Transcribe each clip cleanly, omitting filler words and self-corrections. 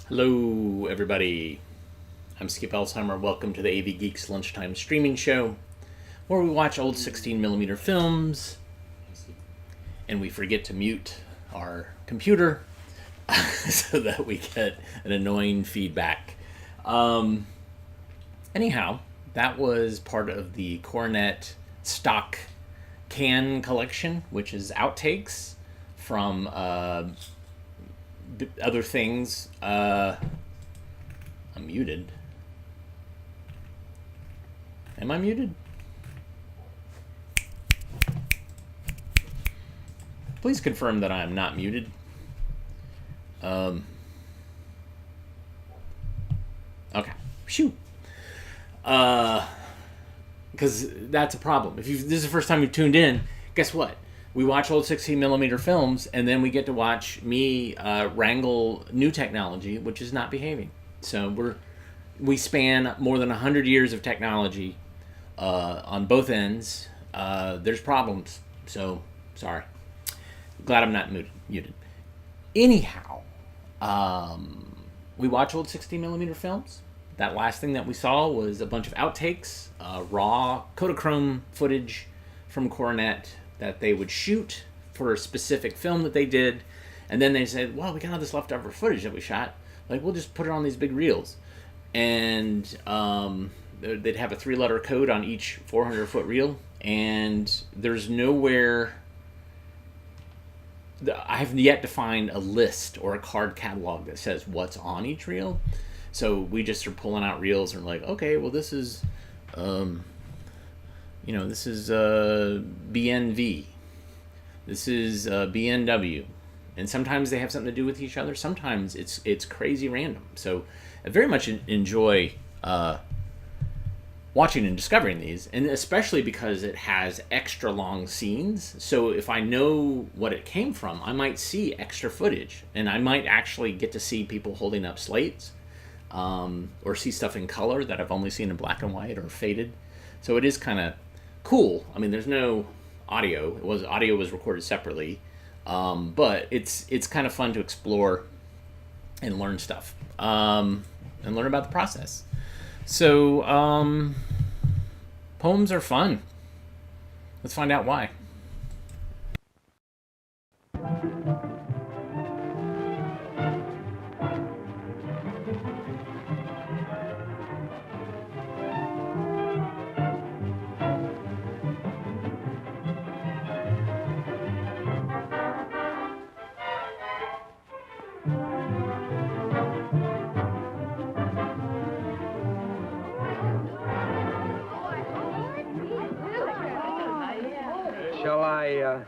Hello, everybody. I'm Skip Elsheimer. Welcome to the AV Geeks Lunchtime Streaming Show, where we watch old 16mm films and we forget to mute our computer so that we get an annoying feedback. Anyhow, that was part of the Coronet stock can collection, which is outtakes from other things. I'm muted. Am I muted? Please confirm that I am not muted. Okay. Phew. Because that's a problem. If this is the first time you've tuned in, guess what? We watch old 16mm films, and then we get to watch me wrangle new technology, which is not behaving. So we span more than 100 years of technology on both ends. There's problems, so sorry. Glad I'm not muted. Anyhow, we watch old 16mm films. That last thing that we saw was a bunch of outtakes, raw Kodachrome footage from Coronet that they would shoot for a specific film that they did, and then they said, well, we got all this leftover footage that we shot, like, we'll just put it on these big reels. And they'd have a 3-letter code on each 400-foot reel, and there's nowhere... I have yet to find a list or a card catalog that says what's on each reel. So we just are pulling out reels and like, okay, well, this is... this is BNV. This is BNW. And sometimes they have something to do with each other. Sometimes it's crazy random. So I very much enjoy watching and discovering these, and especially because it has extra long scenes. So if I know what it came from, I might see extra footage, and I might actually get to see people holding up slates, or see stuff in color that I've only seen in black and white or faded. So it is kind of cool. I mean, there's no audio. Audio was recorded separately, but it's kind of fun to explore and learn stuff, and learn about the process. So poems are fun. Let's find out why. Shall I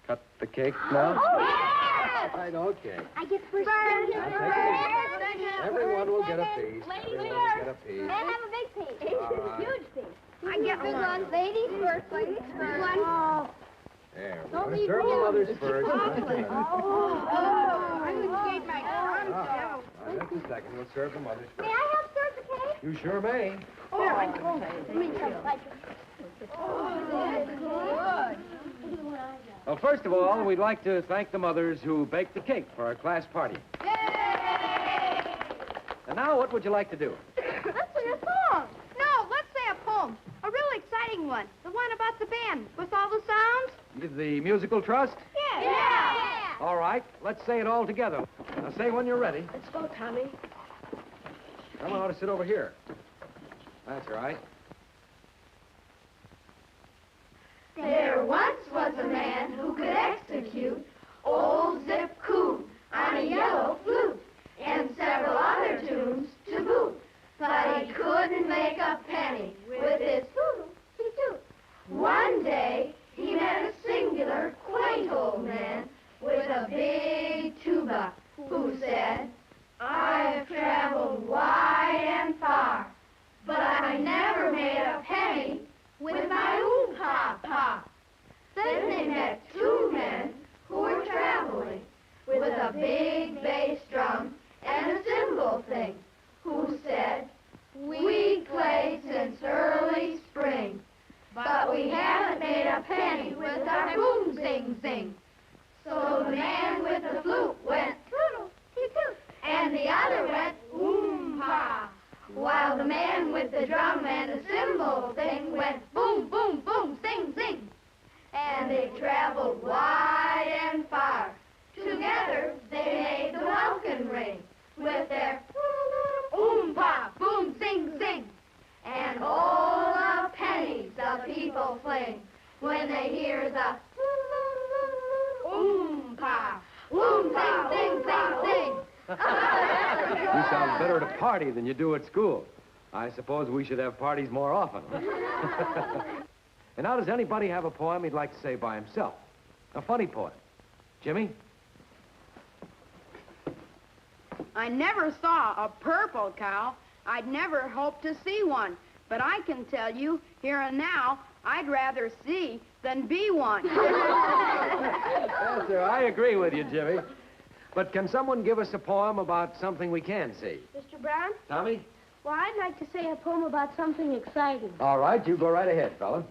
cut the cake now? Oh, yes! Right, okay. I get first. Everyone will get a piece. Ladies Everyone first. will get a piece. And have a big piece. All right. Huge piece. I get big ones. Ladies first. Ladies first. One. There, we're Don't going to leave serve the room. mothers first. I would skate my arms down. Just a second. We'll serve the mothers May first. I help serve the cake? You sure may. Let me try to like it. Oh, that's good. Well, first of all, we'd like to thank the mothers who baked the cake for our class party. Yay! And now, what would you like to do? Let's sing a song. No, let's say a poem. A real exciting one. The one about the band with all the sounds. The musical trust? Yeah. All right, let's say it all together. Now, say when you're ready. Let's go, Tommy. Someone ought to sit over here. That's right. There once was a man who could execute Old Zip Coon on a yellow flute and several other tunes to boot. But he couldn't make a penny with his toodle-toot. One day he met a singular, quaint old man with a big tuba who said, I have traveled wide and far, but I never made a penny with my ooh-pa-pa. Then they met two men who were traveling with a big bass drum and a cymbal thing, who said, we played since early spring, but we haven't made a penny with our boom-zing-zing. So the man with the flute went toodle-toot, and the other traveled wide and far. Together they made the welkin ring with their oom-pa, boom, zing, zing. And all the pennies the people fling when they hear the oom-pa, boom, zing, zing, zing, zing. You sound better at a party than you do at school. I suppose we should have parties more often. And now, does anybody have a poem he'd like to say by himself? A funny poem. Jimmy? I never saw a purple cow. I'd never hoped to see one. But I can tell you, here and now, I'd rather see than be one. Yes, sir, I agree with you, Jimmy. But can someone give us a poem about something we can see? Mr. Brown? Tommy? Well, I'd like to say a poem about something exciting. All right, you go right ahead, fella.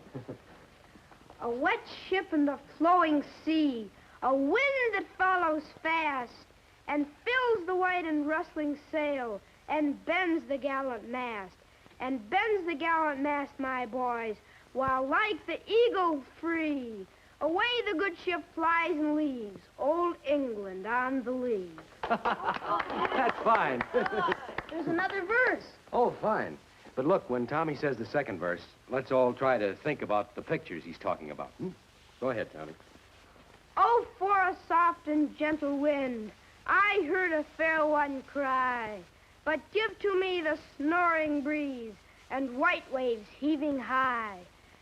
A wet ship in the flowing sea, a wind that follows fast, and fills the white and rustling sail, and bends the gallant mast. And bends the gallant mast, my boys, while like the eagle free, away the good ship flies and leaves old England on the lee. That's fine. There's another verse. Oh, fine. But look, when Tommy says the second verse, let's all try to think about the pictures he's talking about. Go ahead, Tommy. Oh, for a soft and gentle wind, I heard a fair one cry. But give to me the snoring breeze and white waves heaving high.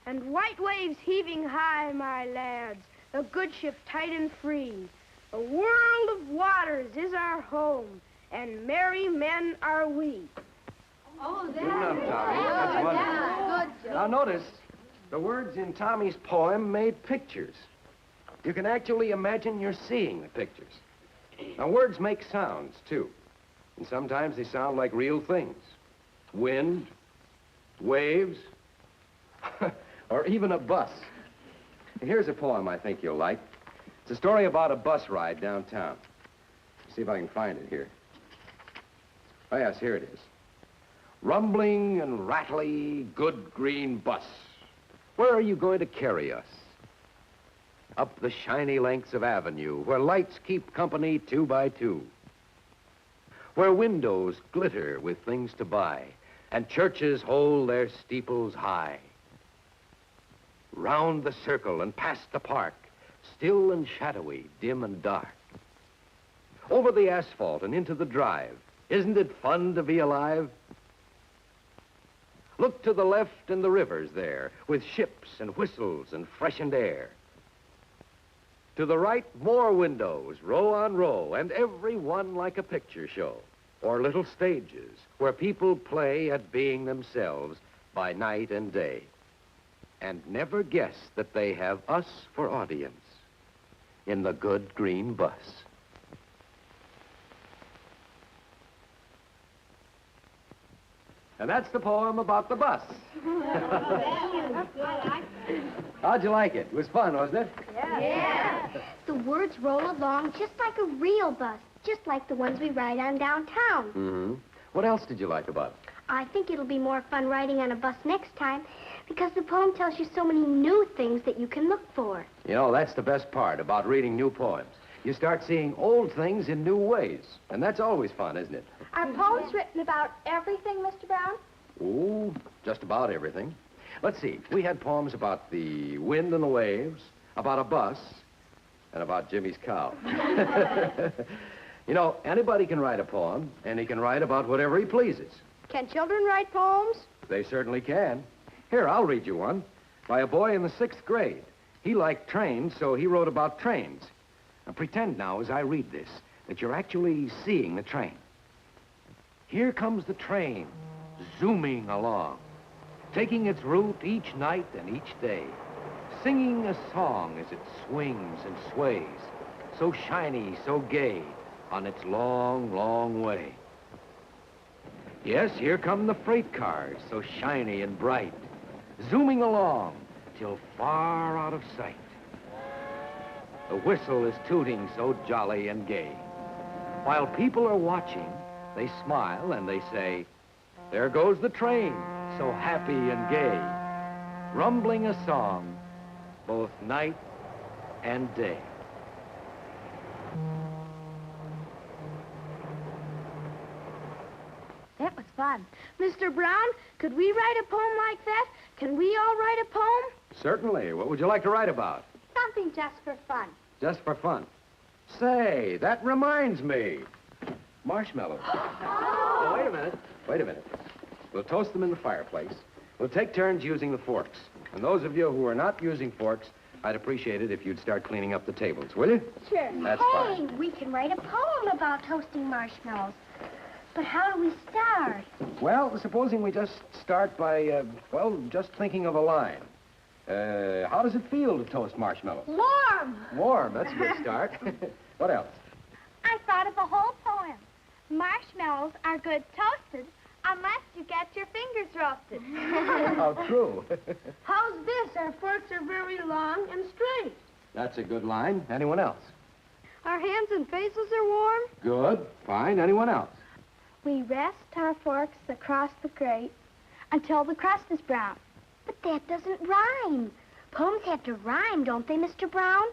And white waves heaving high, my lads, the good ship tight and free. A world of waters is our home, and merry men are we. Oh, Good enough, Tommy. That's wonderful. good. Now, notice, the words in Tommy's poem made pictures. You can actually imagine you're seeing the pictures. Now, words make sounds, too. And sometimes they sound like real things. Wind, waves, or even a bus. Here's a poem I think you'll like. It's a story about a bus ride downtown. See if I can find it here. Oh, yes, here it is. Rumbling and rattly, good green bus. Where are you going to carry us? Up the shiny lengths of avenue, where lights keep company 2 by 2. Where windows glitter with things to buy, and churches hold their steeples high. Round the circle and past the park, still and shadowy, dim and dark. Over the asphalt and into the drive. Isn't it fun to be alive? Look to the left and the river's there, with ships and whistles and freshened air. To the right, more windows, row on row, and every one like a picture show, or little stages where people play at being themselves by night and day, and never guess that they have us for audience in the good green bus. And that's the poem about the bus. How'd you like it? It was fun, wasn't it? Yeah. The words roll along just like a real bus, just like the ones we ride on downtown. Mm-hmm. What else did you like about it? I think it'll be more fun riding on a bus next time because the poem tells you so many new things that you can look for. You know, that's the best part about reading new poems. You start seeing old things in new ways. And that's always fun, isn't it? Are poems written about everything, Mr. Brown? Oh, just about everything. Let's see. We had poems about the wind and the waves, about a bus, and about Jimmy's cow. You know, anybody can write a poem, and he can write about whatever he pleases. Can children write poems? They certainly can. Here, I'll read you one by a boy in the 6th grade. He liked trains, so he wrote about trains. Now, pretend now, as I read this, that you're actually seeing the train. Here comes the train, zooming along, taking its route each night and each day, singing a song as it swings and sways, so shiny, so gay, on its long, long way. Yes, here come the freight cars, so shiny and bright, zooming along till far out of sight. The whistle is tooting so jolly and gay. While people are watching, they smile and they say, there goes the train, so happy and gay, rumbling a song both night and day. That was fun. Mr. Brown, could we write a poem like that? Can we all write a poem? Certainly. What would you like to write about? Something just for fun. Just for fun. Say, that reminds me. Marshmallows. Oh, wait a minute. Wait a minute. We'll toast them in the fireplace. We'll take turns using the forks. And those of you who are not using forks, I'd appreciate it if you'd start cleaning up the tables, will you? Sure. That's hey, fine. we can write a poem about toasting marshmallows. But how do we start? Well, supposing we just start by, just thinking of a line. How does it feel to toast marshmallows? Warm. Warm, that's a good start. What else? I thought of a whole poem. Marshmallows are good toasted unless you get your fingers roasted. How true. How's this? Our forks are very long and straight. That's a good line. Anyone else? Our hands and faces are warm. Good. Fine. Anyone else? We rest our forks across the grate until the crust is brown. But that doesn't rhyme. Poems have to rhyme, don't they, Mr. Brown?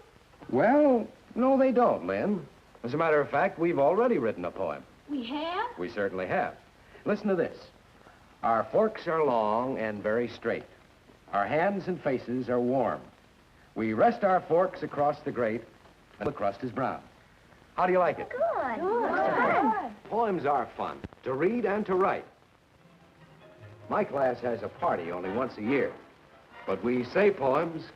Well, no, they don't, Lynn. As a matter of fact, we've already written a poem. We have? We certainly have. Listen to this. Our forks are long and very straight. Our hands and faces are warm. We rest our forks across the grate, and the crust is brown. How do you like it? Good. Poems are fun, to read and to write. My class has a party only once a year. But we say poems,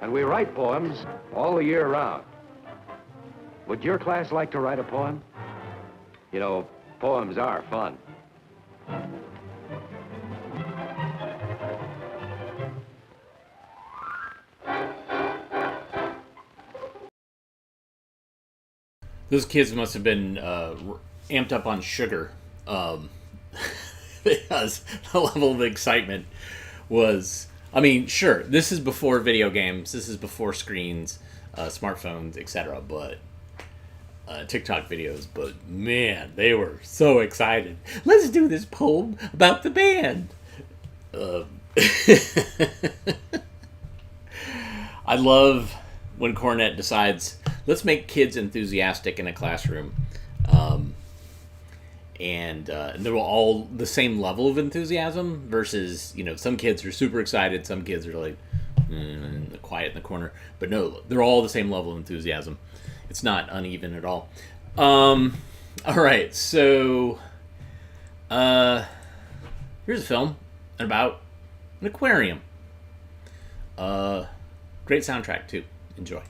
and we write poems all the year round. Would your class like to write a poem? You know, poems are fun. Those kids must have been amped up on sugar, because the level of excitement was... I mean, sure, this is before video games, this is before screens, smartphones, etc., but TikTok videos, but man, they were so excited. Let's do this poem about the band. I love when Coronet decides, let's make kids enthusiastic in a classroom. And they're all the same level of enthusiasm versus, some kids are super excited. Some kids are like quiet in the corner. But no, they're all the same level of enthusiasm. It's not uneven at all. All right, so here's a film about an aquarium. Great soundtrack, too. Enjoy.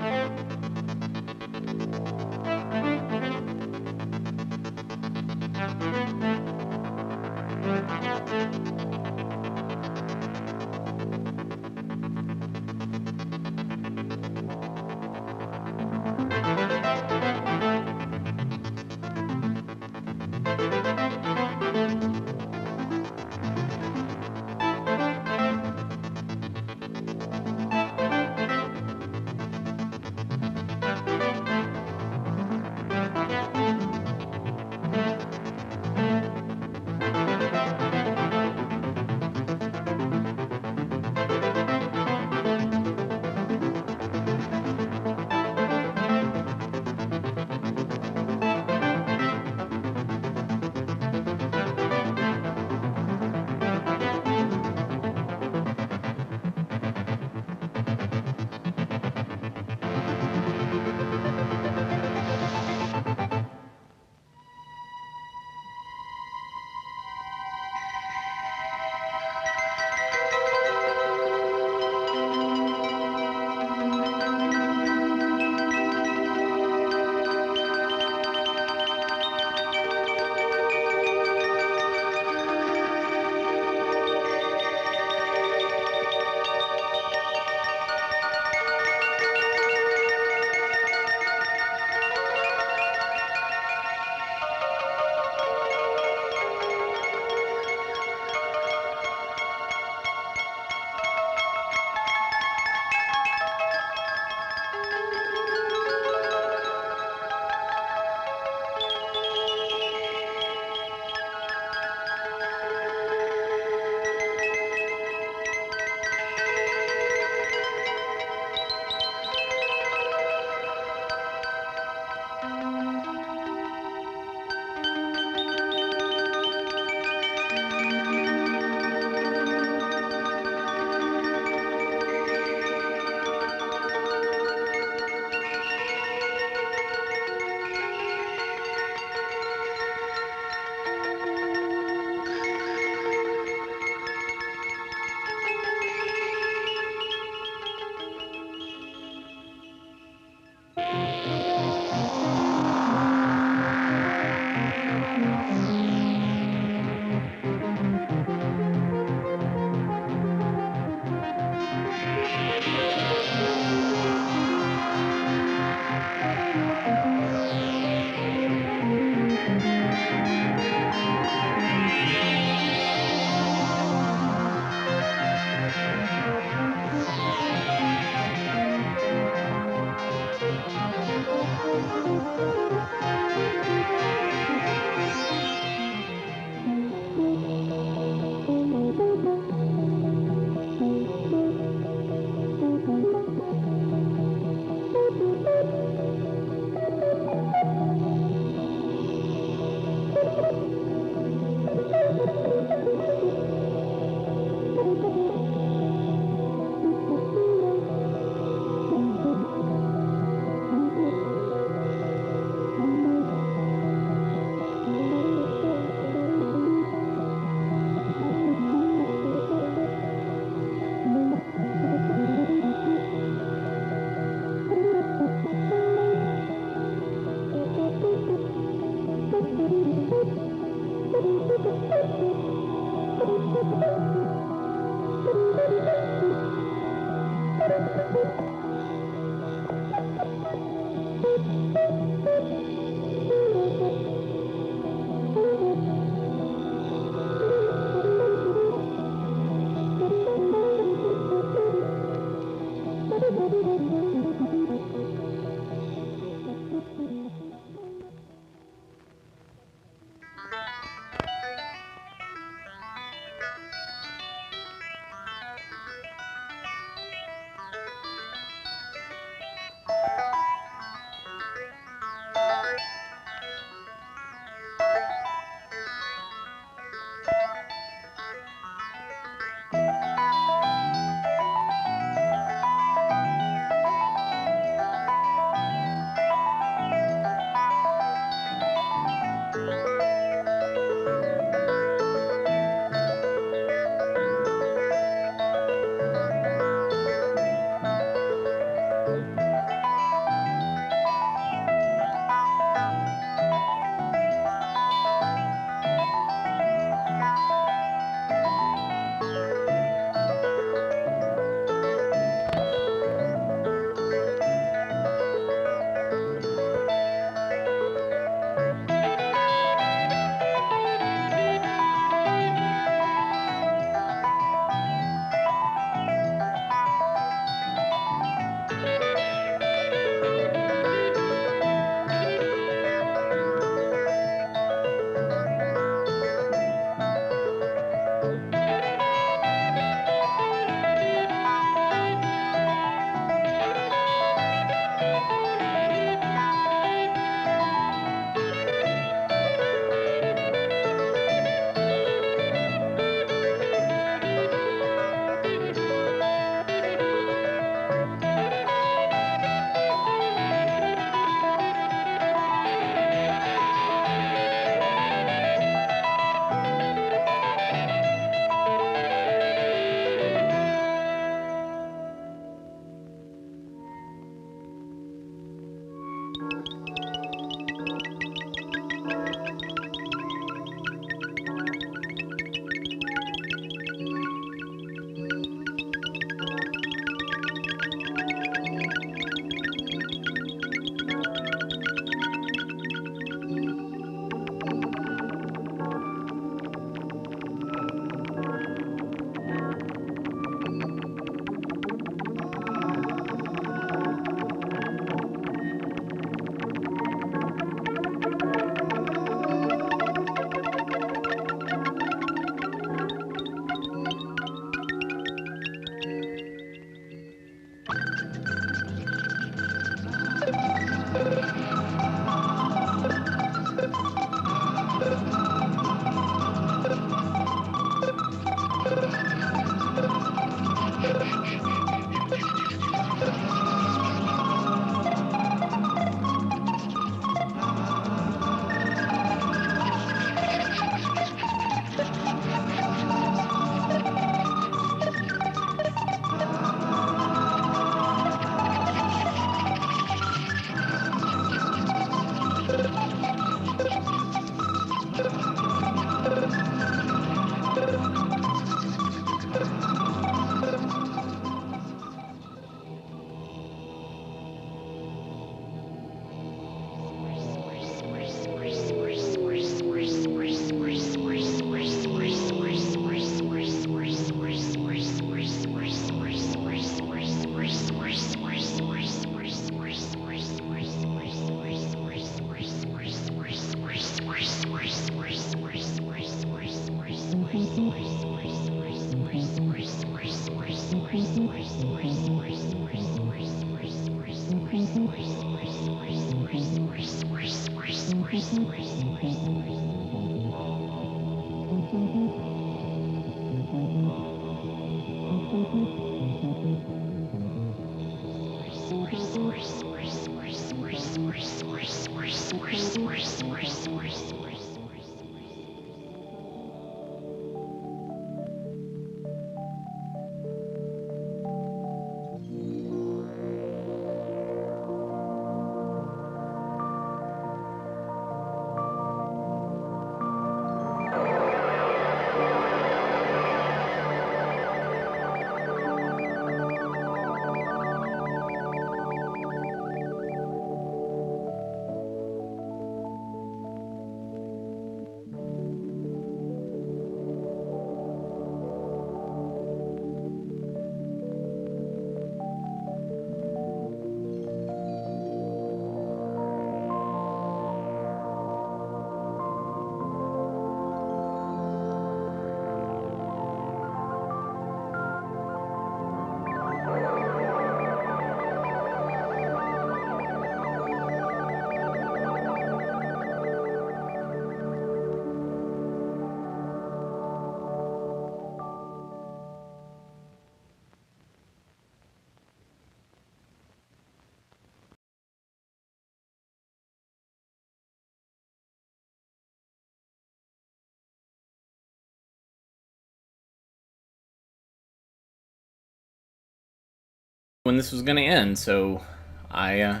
When this was going to end, so I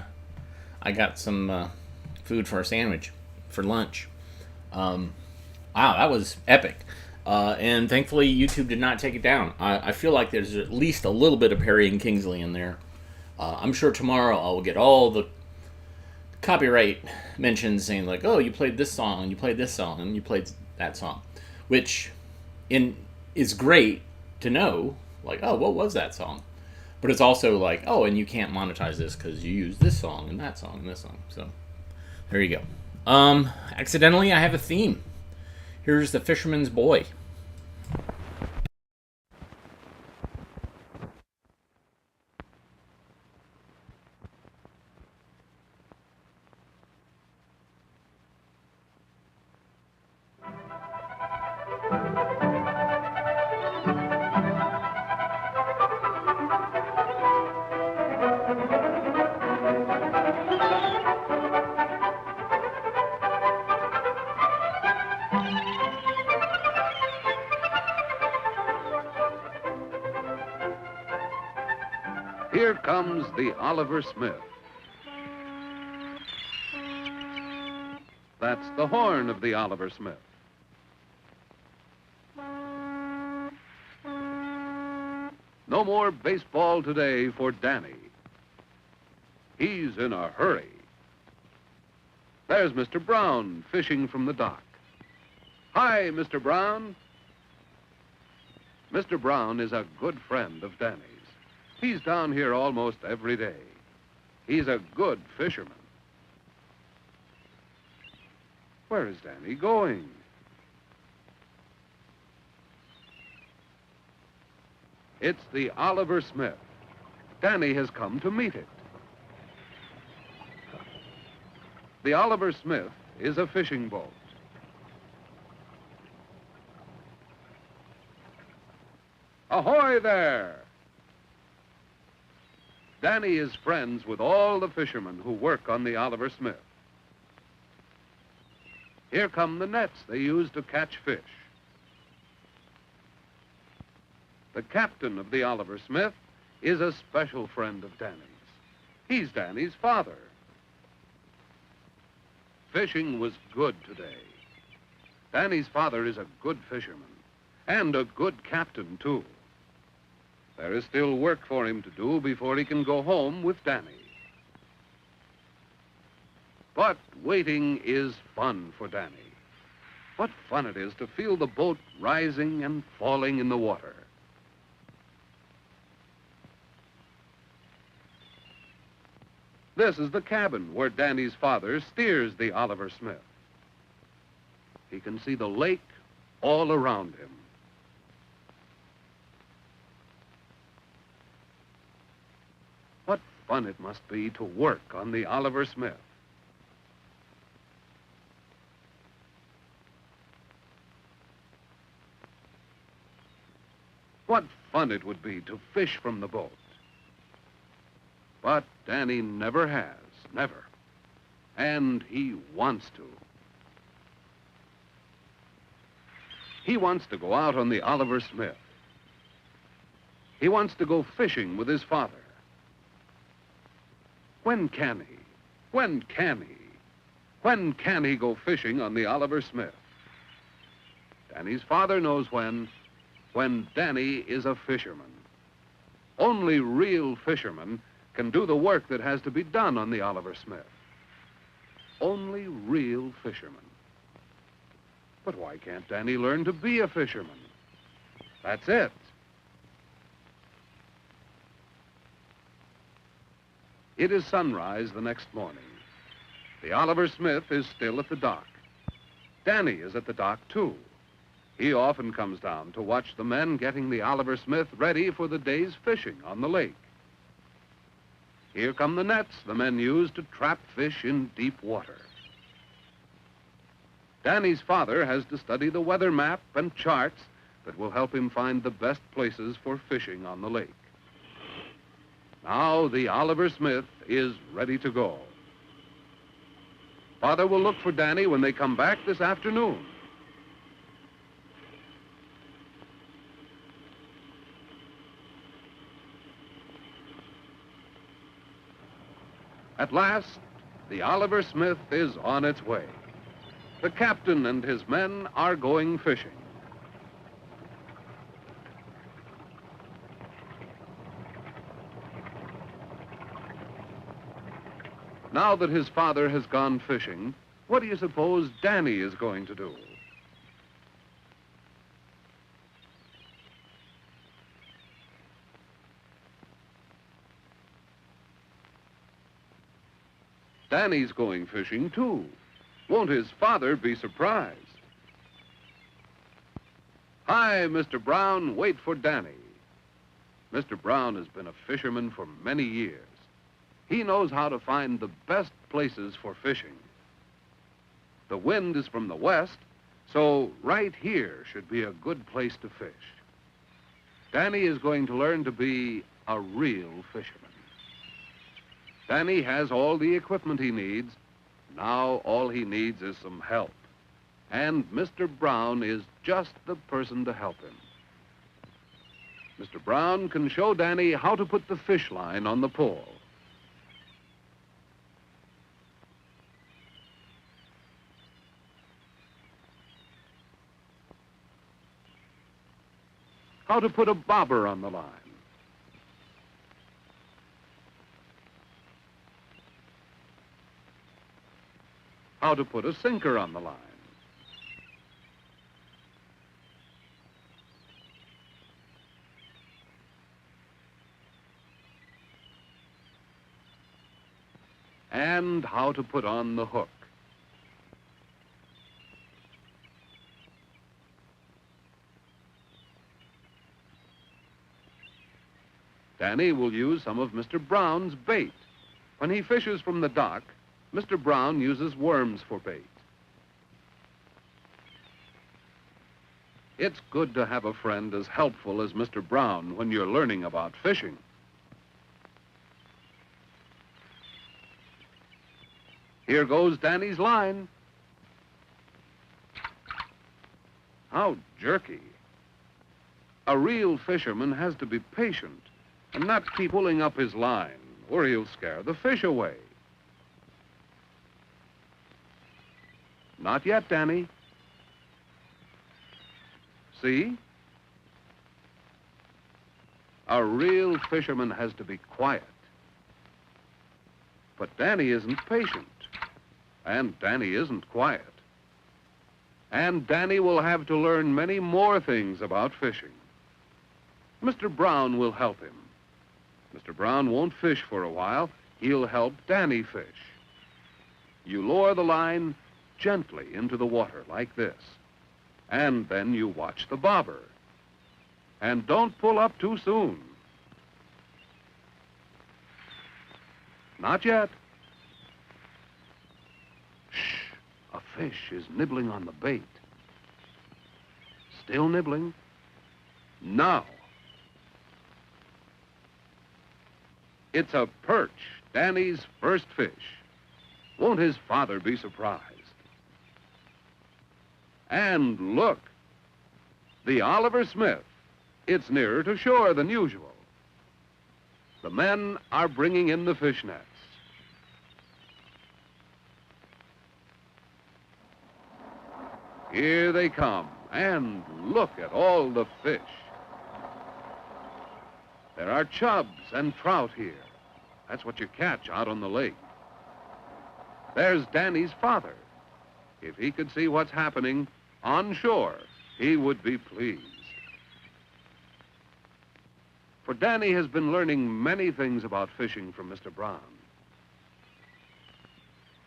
got some food for a sandwich for lunch. Wow, that was epic. And thankfully, YouTube did not take it down. I feel like there's at least a little bit of Perry and Kingsley in there. I'm sure tomorrow I will get all the copyright mentions saying like, "Oh, you played this song, and you played this song, and you played that song," which is great to know. Like, oh, what was that song? But it's also like, oh, and you can't monetize this because you use this song and that song and this song. So there you go. Accidentally, I have a theme. Here's the Fisherman's Boy. Here comes the Oliver Smith. That's the horn of the Oliver Smith. No more baseball today for Danny. He's in a hurry. There's Mr. Brown fishing from the dock. Hi, Mr. Brown. Mr. Brown is a good friend of Danny's. He's down here almost every day. He's a good fisherman. Where is Danny going? It's the Oliver Smith. Danny has come to meet it. The Oliver Smith is a fishing boat. Ahoy there! Danny is friends with all the fishermen who work on the Oliver Smith. Here come the nets they use to catch fish. The captain of the Oliver Smith is a special friend of Danny's. He's Danny's father. Fishing was good today. Danny's father is a good fisherman and a good captain, too. There is still work for him to do before he can go home with Danny. But waiting is fun for Danny. What fun it is to feel the boat rising and falling in the water. This is the cabin where Danny's father steers the Oliver Smith. He can see the lake all around him. fun it must be to work on the Oliver Smith. What fun it would be to fish from the boat. But Danny never has, never. And he wants to. He wants to go out on the Oliver Smith. He wants to go fishing with his father. When can he? When can he? When can he go fishing on the Oliver Smith? Danny's father knows when Danny is a fisherman. Only real fishermen can do the work that has to be done on the Oliver Smith. Only real fishermen. But why can't Danny learn to be a fisherman? That's it. It is sunrise the next morning. The Oliver Smith is still at the dock. Danny is at the dock, too. He often comes down to watch the men getting the Oliver Smith ready for the day's fishing on the lake. Here come the nets the men use to trap fish in deep water. Danny's father has to study the weather map and charts that will help him find the best places for fishing on the lake. Now the Oliver Smith is ready to go. Father will look for Danny when they come back this afternoon. At last, the Oliver Smith is on its way. The captain and his men are going fishing. Now that his father has gone fishing, what do you suppose Danny is going to do? Danny's going fishing, too. Won't his father be surprised? Hi, Mr. Brown, wait for Danny. Mr. Brown has been a fisherman for many years. He knows how to find the best places for fishing. The wind is from the west, so right here should be a good place to fish. Danny is going to learn to be a real fisherman. Danny has all the equipment he needs. Now all he needs is some help. And Mr. Brown is just the person to help him. Mr. Brown can show Danny how to put the fish line on the pole. How to put a bobber on the line. How to put a sinker on the line. And how to put on the hook. Danny will use some of Mr. Brown's bait. When he fishes from the dock, Mr. Brown uses worms for bait. It's good to have a friend as helpful as Mr. Brown when you're learning about fishing. Here goes Danny's line. How jerky. A real fisherman has to be patient and not keep pulling up his line, or he'll scare the fish away. Not yet, Danny. See? A real fisherman has to be quiet. But Danny isn't patient. And Danny isn't quiet. And Danny will have to learn many more things about fishing. Mr. Brown will help him. Mr. Brown won't fish for a while. He'll help Danny fish. You lower the line gently into the water like this. And then you watch the bobber. And don't pull up too soon. Not yet. Shh! A fish is nibbling on the bait. Still nibbling. Now. It's a perch, Danny's first fish. Won't his father be surprised? And look, the Oliver Smith. It's nearer to shore than usual. The men are bringing in the fish nets. Here they come, and look at all the fish. There are chubs and trout here. That's what you catch out on the lake. There's Danny's father. If he could see what's happening on shore, he would be pleased. For Danny has been learning many things about fishing from Mr. Brown.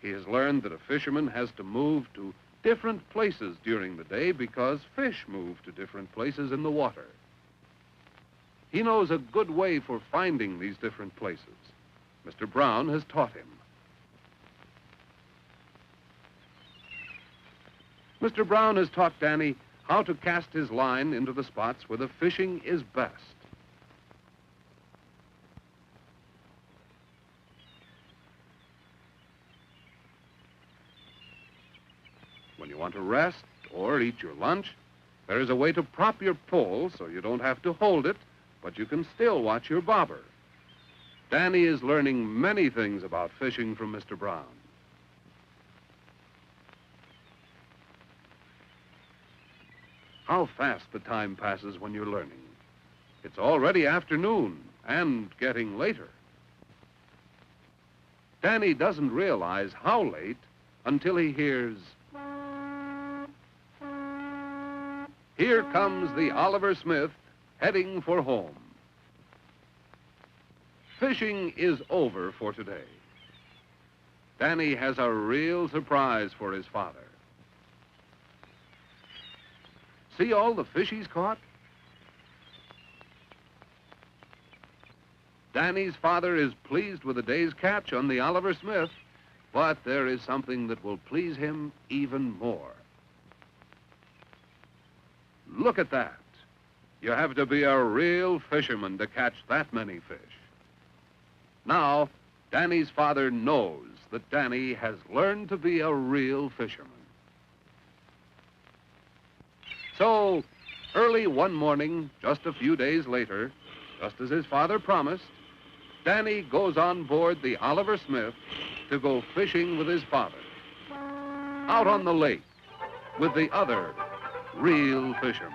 He has learned that a fisherman has to move to different places during the day because fish move to different places in the water. He knows a good way for finding these different places. Mr. Brown has taught him. Mr. Brown has taught Danny how to cast his line into the spots where the fishing is best. When you want to rest or eat your lunch, there is a way to prop your pole so you don't have to hold it, but you can still watch your bobber. Danny is learning many things about fishing from Mr. Brown. How fast the time passes when you're learning. It's already afternoon and getting later. Danny doesn't realize how late until he hears, "Here comes the Oliver Smith heading for home." Fishing is over for today. Danny has a real surprise for his father. See all the fish he's caught? Danny's father is pleased with the day's catch on the Oliver Smith, but there is something that will please him even more. Look at that. You have to be a real fisherman to catch that many fish. Now, Danny's father knows that Danny has learned to be a real fisherman. So, early one morning, just a few days later, just as his father promised, Danny goes on board the Oliver Smith to go fishing with his father. Out on the lake with the other real fishermen.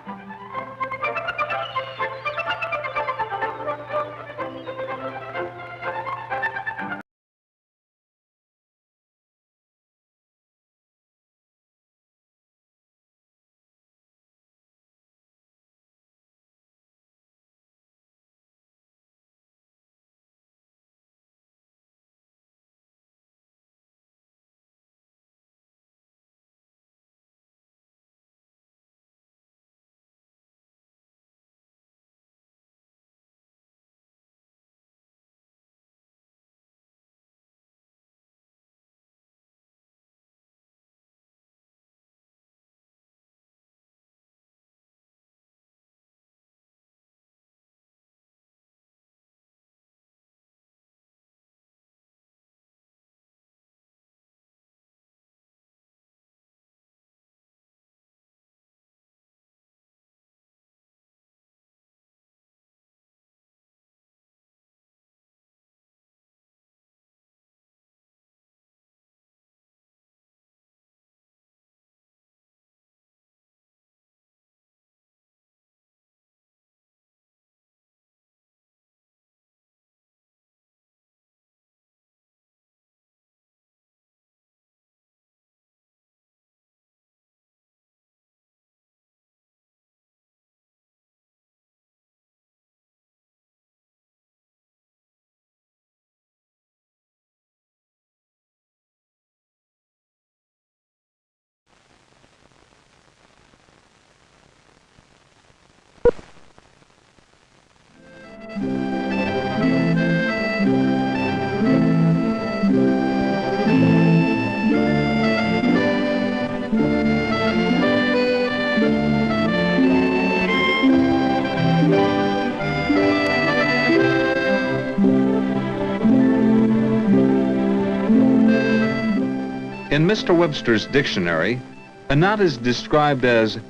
In Mr. Webster's dictionary, a knot is described as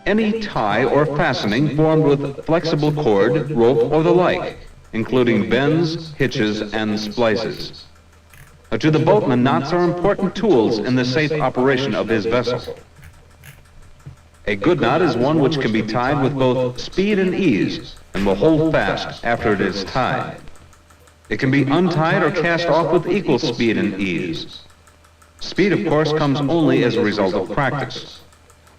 any tie or fastening formed with flexible cord, rope, or the like, including bends, hitches, and splices. To the boatman, knots are important tools in the safe operation of his vessel. A good knot is one which can be tied with both speed and ease and will hold fast after it is tied. It can be untied or cast off with equal speed and ease. Speed, of course, comes only as a result of practice.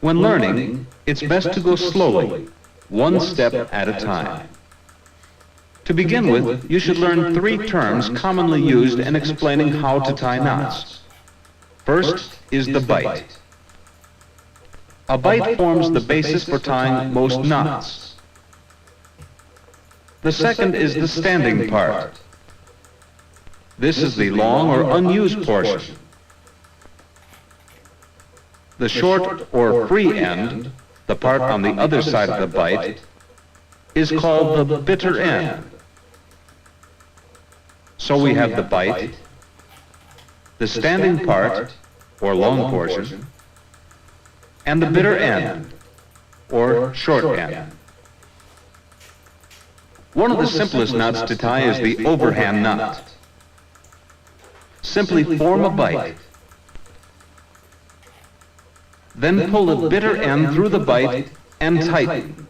When learning, it's best to go slowly, one step at a time. To begin with, you should learn 3 terms commonly used in explaining how to tie knots. First is the bite. A bite forms the basis for tying most knots. The second is the standing part. This is the long or unused portion. The short or free end, the part on the other side of the bite, is called the bitter end. So we have the bite, the standing part, or long portion, and the bitter end, or short end. One of the simplest knots to tie is the overhand knot. Simply form a bite. Then pull the bitter end through the bite and tighten.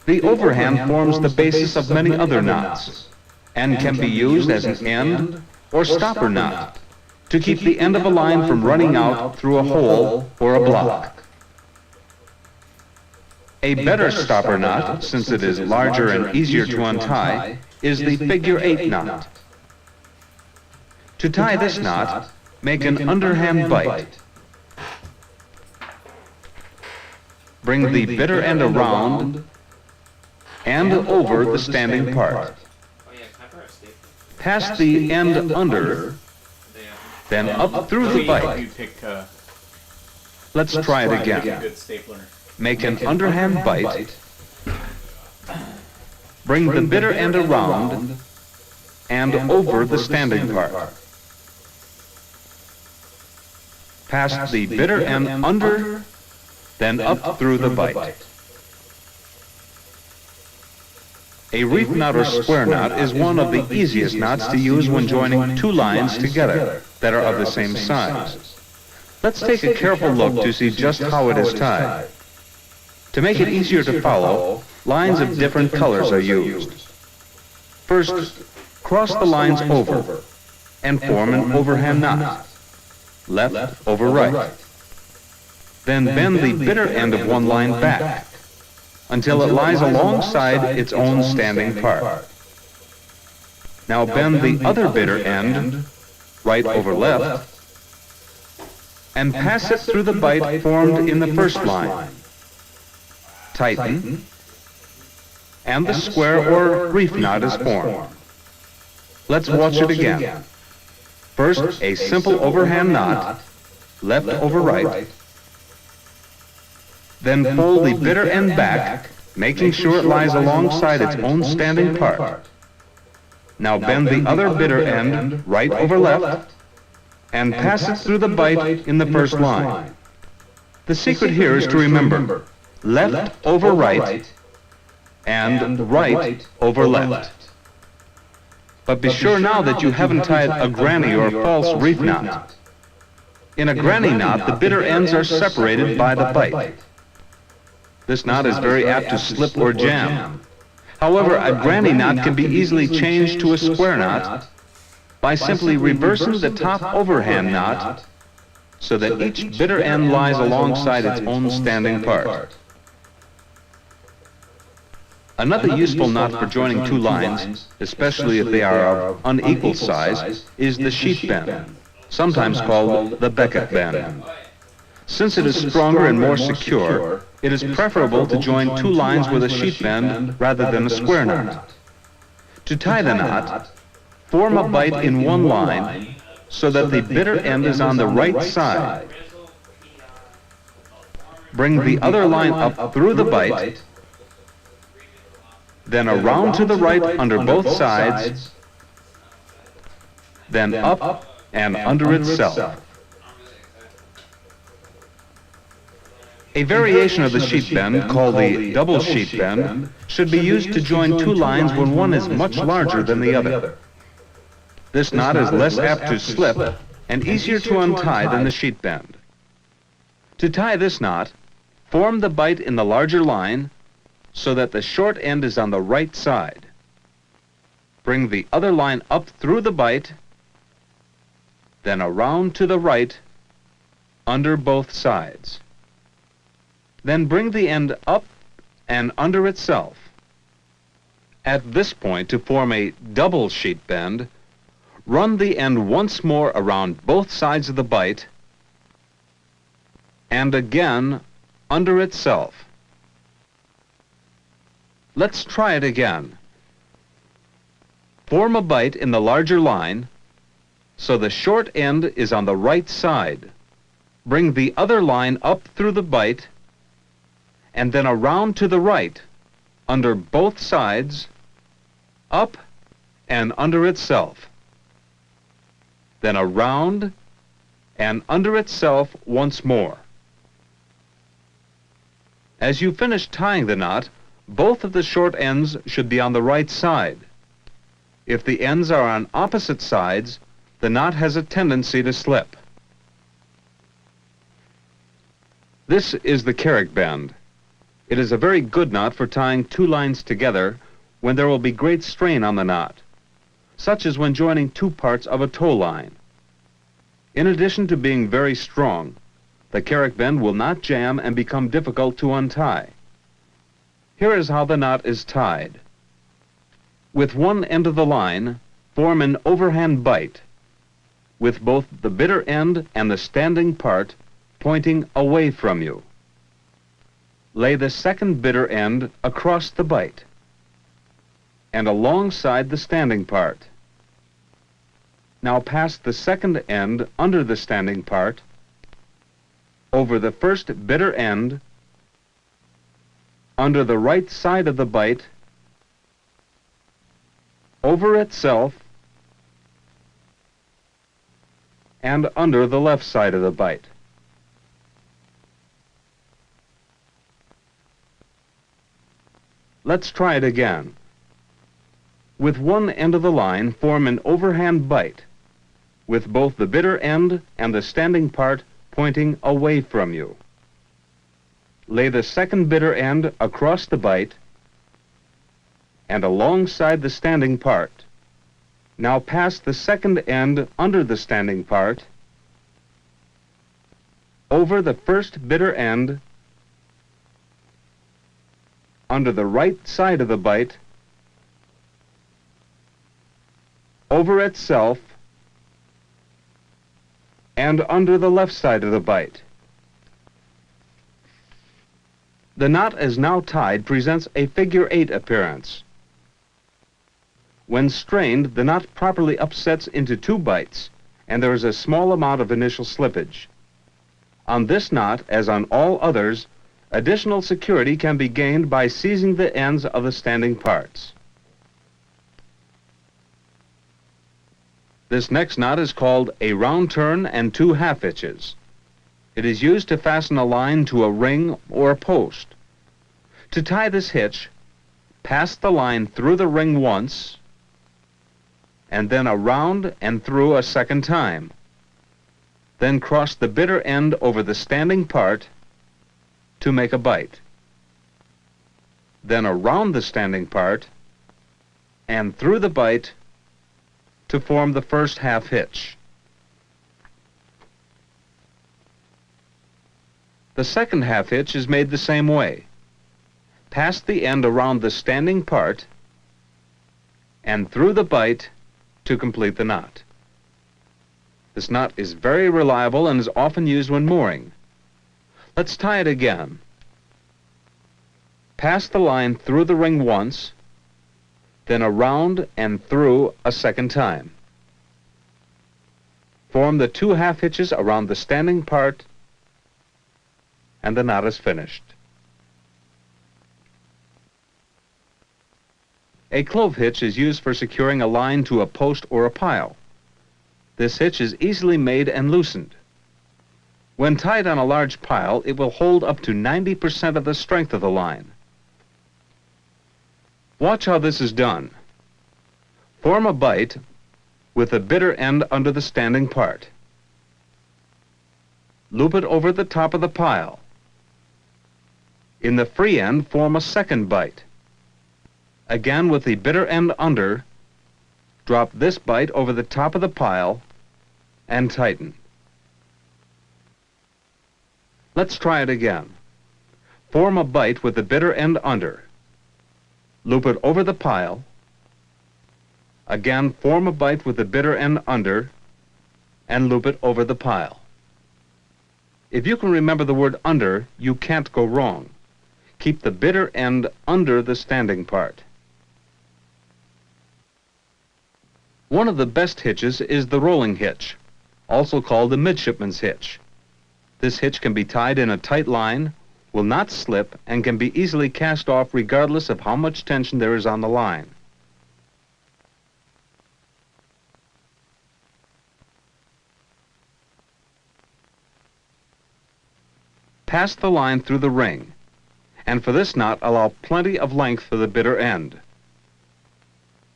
The overhand forms the basis of many other knots and can be used as an end or stopper knot to keep the end of a line from running out through a hole or a block. A better stopper knot, since it is larger and easier to untie, is the figure 8 knot. To tie this knot, make an underhand bite. Bring the bitter end around and over the standing part. Pass the end under, then up through the bite. Let's try it again. Make an underhand bite. Bring the bitter end around and over the standing part. Pass the bitter end under, then up through the bite. A reef knot or square knot is one of the easiest knots to use when joining 2 lines together that are of the same size. Let's take a careful look to see just how it is tied. To make it easier to follow, lines of different colors are used. First, cross the lines over and form an overhand knot, left over right. Then bend the bitter end of one line back until it lies alongside its own standing part. Now bend the other bitter end, right over left, and pass it through the bite formed in the first line. Tighten, and the square or reef knot is formed. Let's watch it again. First, a simple overhand knot, left over right. Then pull the bitter end back, making sure it lies alongside its own standing part. Now bend the other bitter end right over left and pass it through the bite in the first line. The secret here is to remember left over right and right over left. But be sure now that you haven't tied a granny or false reef knot. In a granny knot, the bitter ends are separated by the bite. This knot is very apt to slip or jam. However, a granny knot can be easily changed to a square knot by simply reversing the top overhand knot so that each bitter end lies alongside its own standing part. Another useful knot for joining 2 lines, especially if they are of unequal size, is the sheet bend, sometimes called the Beckett bend. Since it is stronger and more secure, it is preferable to join 2 lines with a sheet bend rather than a square knot. To tie the knot, form a bite in one line so that the bitter end is on the right side. Bring the other line up through the bite, then around to the right under both sides, then up and under itself. A variation of the sheet bend, called the double sheet bend, should be used to join two lines when one is much larger than the other. This knot is less apt to slip and easier to untie than the sheet bend. To tie this knot, form the bight in the larger line so that the short end is on the right side. Bring the other line up through the bight, then around to the right under both sides. Then bring the end up and under itself. At this point, to form a double sheet bend, run the end once more around both sides of the bight and again under itself. Let's try it again. Form a bight in the larger line so the short end is on the right side. Bring the other line up through the bight and then around to the right, under both sides, up and under itself. Then around and under itself once more. As you finish tying the knot, both of the short ends should be on the right side. If the ends are on opposite sides, the knot has a tendency to slip. This is the carrick bend. It is a very good knot for tying two lines together when there will be great strain on the knot, such as when joining two parts of a tow line. In addition to being very strong, the carrick bend will not jam and become difficult to untie. Here is how the knot is tied. With one end of the line, form an overhand bight, with both the bitter end and the standing part pointing away from you. Lay the second bitter end across the bight and alongside the standing part. Now pass the second end under the standing part, over the first bitter end, under the right side of the bight, over itself, and under the left side of the bight. Let's try it again. With one end of the line, form an overhand bight, with both the bitter end and the standing part pointing away from you. Lay the second bitter end across the bight and alongside the standing part. Now pass the second end under the standing part, over the first bitter end, under the right side of the bight, over itself, and under the left side of the bight. The knot as now tied presents a figure 8 appearance. When strained, the knot properly upsets into two bights, and there is a small amount of initial slippage. On this knot, as on all others, additional security can be gained by seizing the ends of the standing parts. This next knot is called a round turn and 2 half hitches. It is used to fasten a line to a ring or a post. To tie this hitch, pass the line through the ring once, and then around and through a second time. Then cross the bitter end over the standing part to make a bight. Then around the standing part and through the bight to form the first half hitch. The second half hitch is made the same way. Pass the end around the standing part and through the bight to complete the knot. This knot is very reliable and is often used when mooring. Let's tie it again. Pass the line through the ring once, then around and through a second time. Form the 2 half hitches around the standing part, and the knot is finished. A clove hitch is used for securing a line to a post or a pile. This hitch is easily made and loosened. When tied on a large pile, it will hold up to 90% of the strength of the line. Watch how this is done. Form a bight with the bitter end under the standing part. Loop it over the top of the pile. In the free end, form a second bight. Again, with the bitter end under, drop this bight over the top of the pile and tighten. Let's try it again. Form a bight with the bitter end under. Loop it over the pile. Again, form a bight with the bitter end under and loop it over the pile. If you can remember the word under, you can't go wrong. Keep the bitter end under the standing part. One of the best hitches is the rolling hitch, also called the midshipman's hitch. This hitch can be tied in a tight line, will not slip, and can be easily cast off regardless of how much tension there is on the line. Pass the line through the ring, and for this knot, allow plenty of length for the bitter end.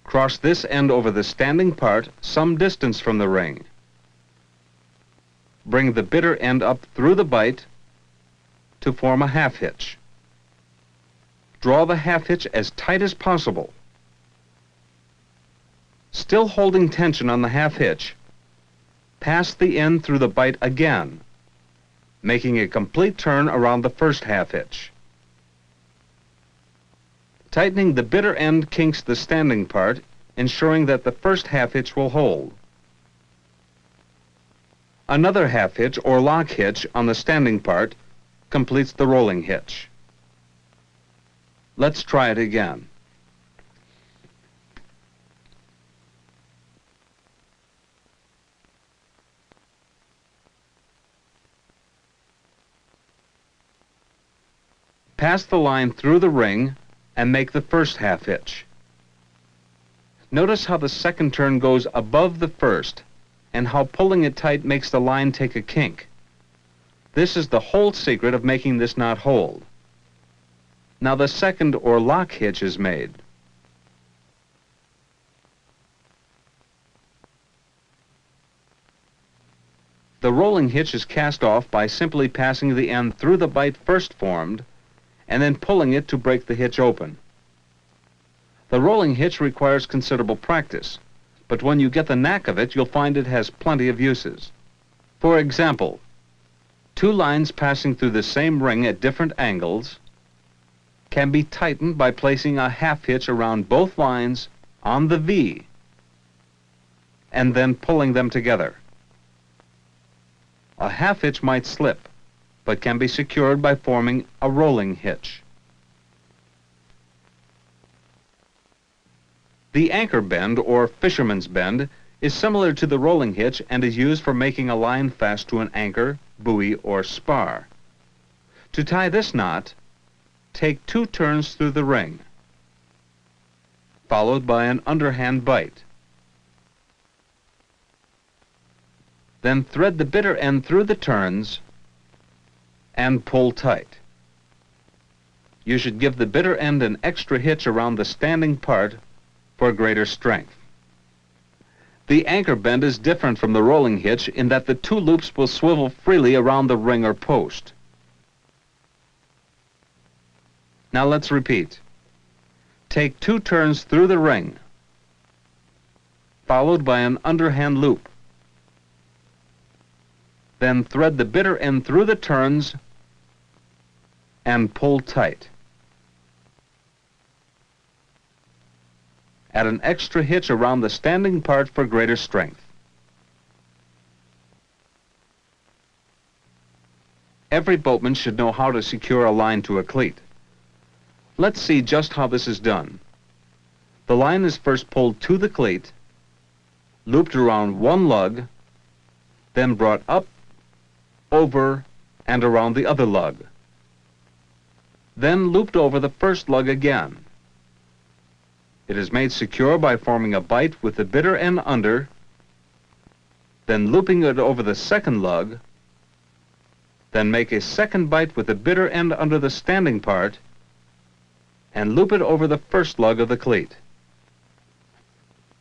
Cross this end over the standing part some distance from the ring. Bring the bitter end up through the bight to form a half hitch. Draw the half hitch as tight as possible. Still holding tension on the half hitch, pass the end through the bight again, making a complete turn around the first half hitch. Tightening the bitter end kinks the standing part, ensuring that the first half hitch will hold. Another half hitch or lock hitch on the standing part completes the rolling hitch. Let's try it again. Pass the line through the ring and make the first half hitch. Notice how the second turn goes above the first and how pulling it tight makes the line take a kink. This is the whole secret of making this knot hold. Now the second or lock hitch is made. The rolling hitch is cast off by simply passing the end through the bight first formed and then pulling it to break the hitch open. The rolling hitch requires considerable practice, but when you get the knack of it, you'll find it has plenty of uses. For example, two lines passing through the same ring at different angles can be tightened by placing a half hitch around both lines on the V and then pulling them together. A half hitch might slip, but can be secured by forming a rolling hitch. The anchor bend, or fisherman's bend, is similar to the rolling hitch and is used for making a line fast to an anchor, buoy, or spar. To tie this knot, take 2 turns through the ring, followed by an underhand bight. Then thread the bitter end through the turns and pull tight. You should give the bitter end an extra hitch around the standing part for greater strength. The anchor bend is different from the rolling hitch in that the 2 loops will swivel freely around the ring or post. Now let's repeat. Take 2 turns through the ring, followed by an underhand loop. Then thread the bitter end through the turns and pull tight. Add an extra hitch around the standing part for greater strength. Every boatman should know how to secure a line to a cleat. Let's see just how this is done. The line is first pulled to the cleat, looped around one lug, then brought up, over, and around the other lug. Then looped over the first lug again. It is made secure by forming a bight with the bitter end under then looping it over the second lug, then make a second bite with the bitter end under the standing part, and loop it over the first lug of the cleat.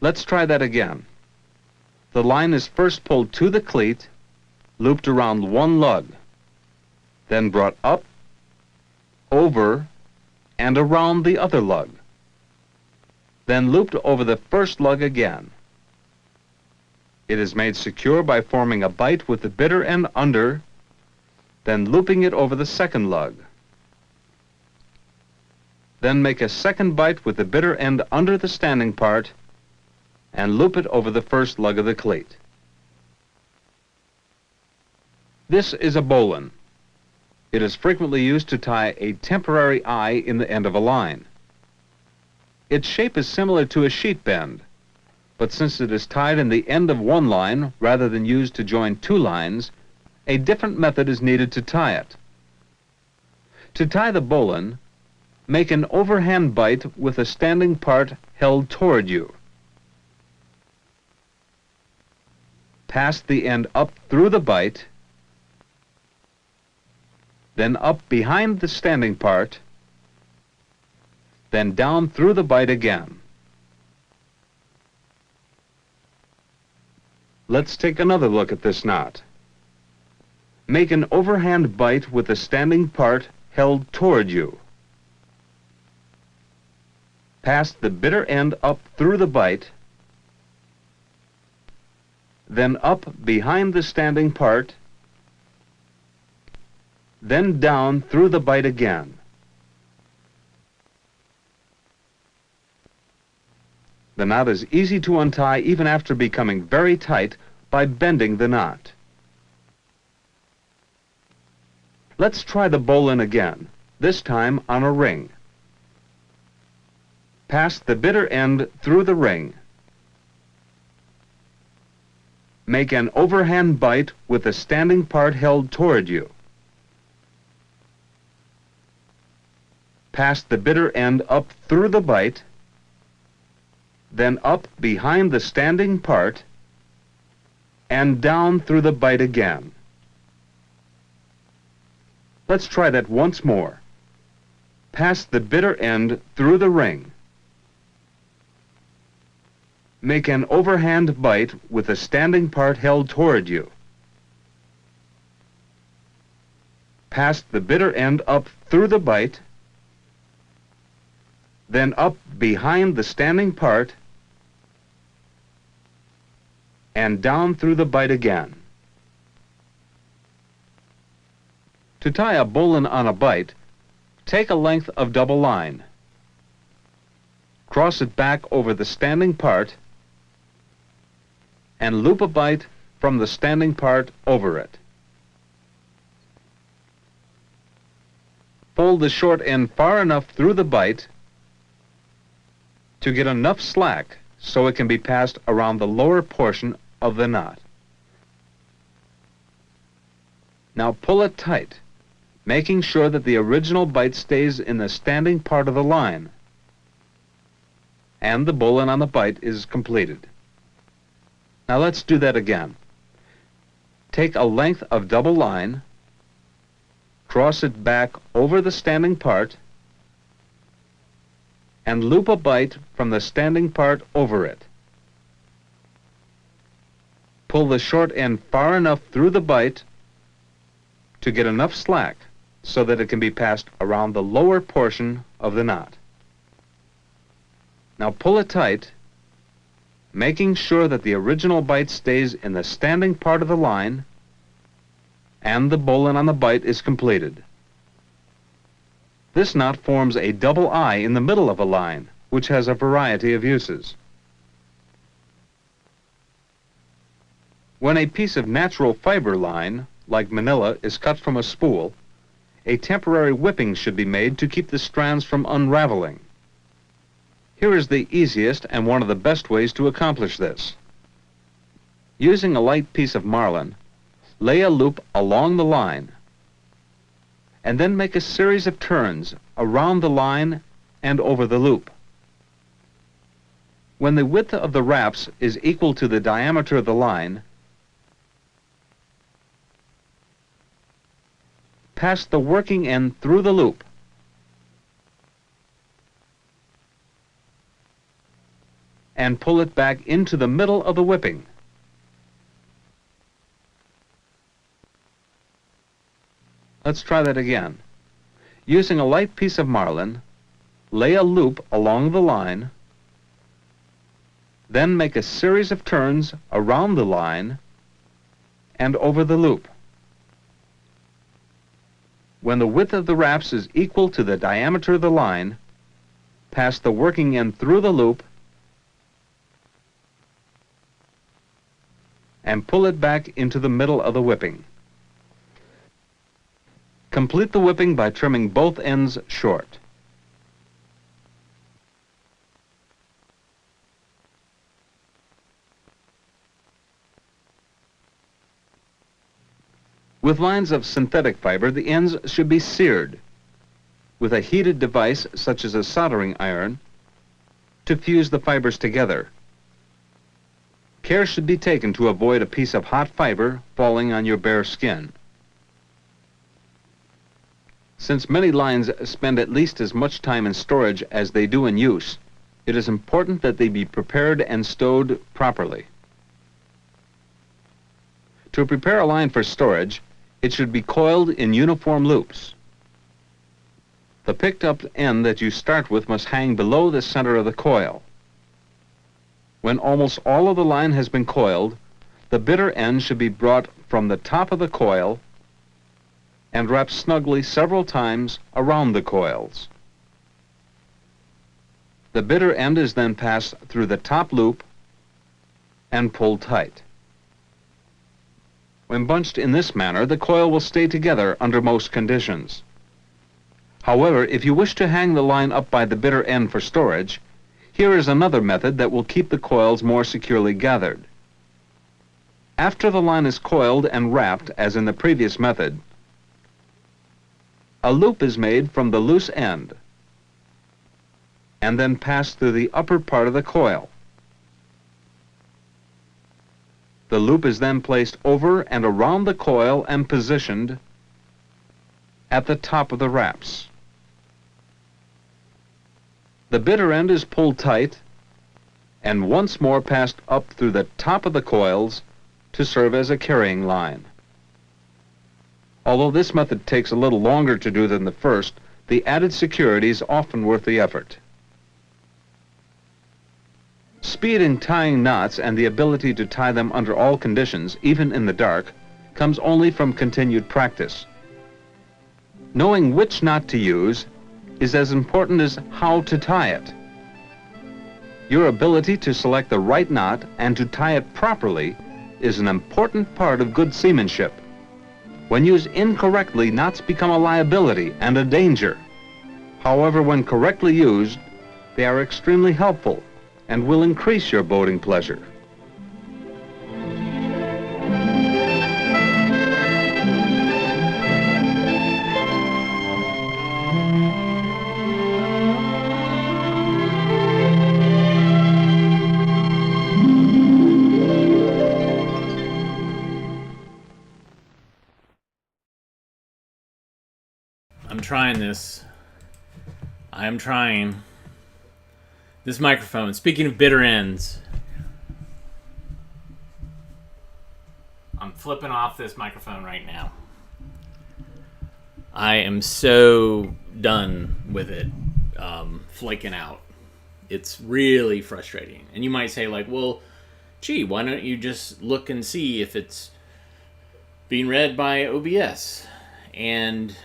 Let's try that again. The line is first pulled to the cleat, looped around one lug, then brought up, over, and around the other lug, then looped over the first lug again. It is made secure by forming a bite with the bitter end under, then looping it over the second lug. Then make a second bite with the bitter end under the standing part and loop it over the first lug of the cleat. This is a bowline. It is frequently used to tie a temporary eye in the end of a line. Its shape is similar to a sheet bend, but since it is tied in the end of one line rather than used to join two lines, a different method is needed to tie it. To tie the bowline, make an overhand bite with the standing part held toward you. Pass the end up through the bite, then up behind the standing part, then down through the bite again. Let's take another look at this knot. Make an overhand bite with the standing part held toward you. Pass the bitter end up through the bite, then up behind the standing part, then down through the bite again. The knot is easy to untie even after becoming very tight by bending the knot. Let's try the bowline again, this time on a ring. Pass the bitter end through the ring. Make an overhand bite with the standing part held toward you. Pass the bitter end up through the bite, then up behind the standing part, and down through the bite again. Let's try that once more. Pass the bitter end through the ring. Make an overhand bite with the standing part held toward you. Pass the bitter end up through the bite, then up behind the standing part, and down through the bite again. To tie a bowline on a bite, take a length of double line. Cross it back over the standing part and loop a bite from the standing part over it. Fold the short end far enough through the bite to get enough slack so it can be passed around the lower portion of the knot. Now pull it tight, making sure that the original bite stays in the standing part of the line, and the bowline on the bite is completed. Now let's do that again. Take a length of double line, cross it back over the standing part, and loop a bite from the standing part over it. Pull the short end far enough through the bite to get enough slack so that it can be passed around the lower portion of the knot. Now pull it tight, making sure that the original bite stays in the standing part of the line and the bowline on the bite is completed. This knot forms a double eye in the middle of a line, which has a variety of uses. When a piece of natural fiber line, like manila, is cut from a spool, a temporary whipping should be made to keep the strands from unraveling. Here is the easiest and one of the best ways to accomplish this. Using a light piece of marline, lay a loop along the line, and then make a series of turns around the line and over the loop. When the width of the wraps is equal to the diameter of the line, pass the working end through the loop. And pull it back into the middle of the whipping. Let's try that again. Using a light piece of marline, lay a loop along the line, then make a series of turns around the line and over the loop. When the width of the wraps is equal to the diameter of the line, pass the working end through the loop and pull it back into the middle of the whipping. Complete the whipping by trimming both ends short. With lines of synthetic fiber, the ends should be seared with a heated device such as a soldering iron to fuse the fibers together. Care should be taken to avoid a piece of hot fiber falling on your bare skin. Since many lines spend at least as much time in storage as they do in use, it is important that they be prepared and stowed properly. To prepare a line for storage, it should be coiled in uniform loops. The picked up end that you start with must hang below the center of the coil. When almost all of the line has been coiled, the bitter end should be brought from the top of the coil and wrapped snugly several times around the coils. The bitter end is then passed through the top loop and pulled tight. When bunched in this manner, the coil will stay together under most conditions. However, if you wish to hang the line up by the bitter end for storage, here is another method that will keep the coils more securely gathered. After the line is coiled and wrapped, as in the previous method, a loop is made from the loose end and then passed through the upper part of the coil. The loop is then placed over and around the coil and positioned at the top of the wraps. The bitter end is pulled tight and once more passed up through the top of the coils to serve as a carrying line. Although this method takes a little longer to do than the first, the added security is often worth the effort. Speed in tying knots and the ability to tie them under all conditions, even in the dark, comes only from continued practice. Knowing which knot to use is as important as how to tie it. Your ability to select the right knot and to tie it properly is an important part of good seamanship. When used incorrectly, knots become a liability and a danger. However, when correctly used, they are extremely helpful and will increase your boating pleasure. I'm trying this. I am trying. This microphone, speaking of bitter ends, I'm flipping off this microphone right now. I am so done with it flaking out. It's really frustrating. And you might say, like, well, gee, why don't you just look and see if it's being read by OBS? And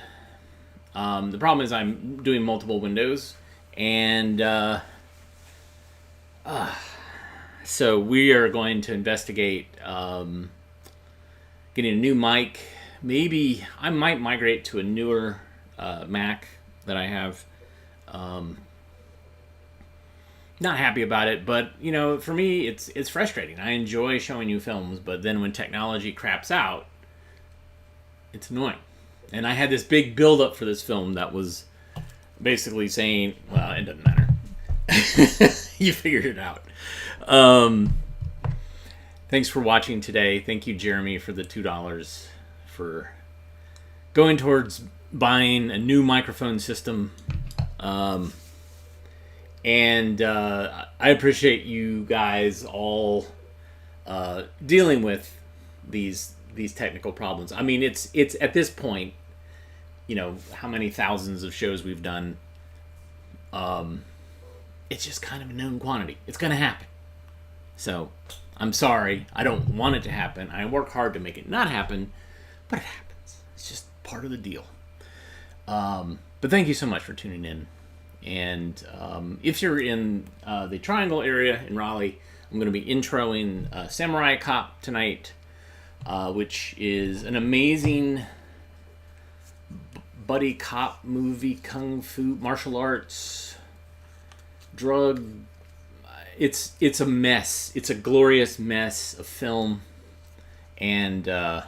the problem is I'm doing multiple windows, and so we are going to investigate getting a new mic. Maybe I might migrate to a newer Mac that I have. Not happy about it, but you know, for me, it's frustrating. I enjoy showing you films, but then when technology craps out, it's annoying. And I had this big build-up for this film that was basically saying, well, it doesn't matter. You figured it out. Thanks for watching today. Thank you, Jeremy, for the $2 for going towards buying a new microphone system. And I appreciate you guys all dealing with these technical problems. I mean, it's at this point, you know, how many thousands of shows we've done. It's just kind of a known quantity. It's going to happen. So I'm sorry. I don't want it to happen. I work hard to make it not happen, but it happens. It's just part of the deal. But thank you so much for tuning in. And if you're in the Triangle area in Raleigh, I'm going to be introing Samurai Cop tonight, which is an amazing buddy cop movie, kung fu, martial arts, drug. It's a mess. It's a glorious mess of film. And yeah.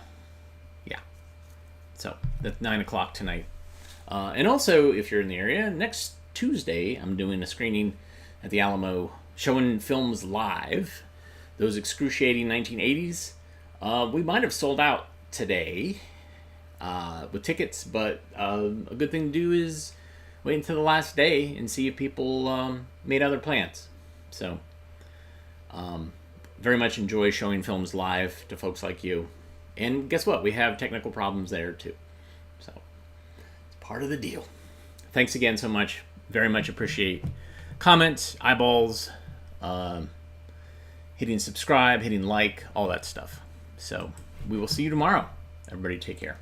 So that's 9 o'clock tonight. And also, if you're in the area, next Tuesday, I'm doing a screening at the Alamo, showing films live, those excruciating 1980s. We might have sold out today with tickets, but a good thing to do is wait until the last day and see if people made other plans. So, very much enjoy showing films live to folks like you. And guess what? We have technical problems there too. So, it's part of the deal. Thanks again so much. Very much appreciate comments, eyeballs, hitting subscribe, hitting like, all that stuff. So we will see you tomorrow. Everybody take care.